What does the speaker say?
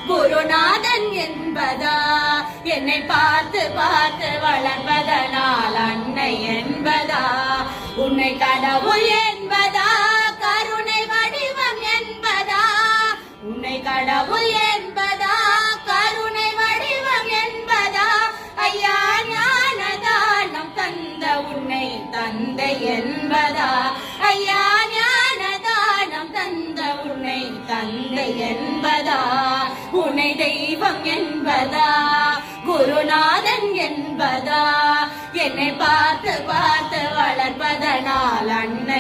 குருநாதன் என்பதா என்னை பார்த்து பார்த்து வளர்ப்பதனால் அன்னை என்பதா உன்னை கடவுள் என்பதா கருணை வடிவம் என்பதா உன்னை கடவுள் என்பதா கருணை வடிவம் என்பதா ஐயா ஞானதானம் தந்த உன்னை தந்தை என்பதா ஐயா ஞானதானம் தந்த உன்னை தந்தை என்பதா உன்னை தெய்வம் என்பதா குருநாதன் என்பதா என்னை பார்த்து பார்த்து வளர்ப்பதனால் அன்னை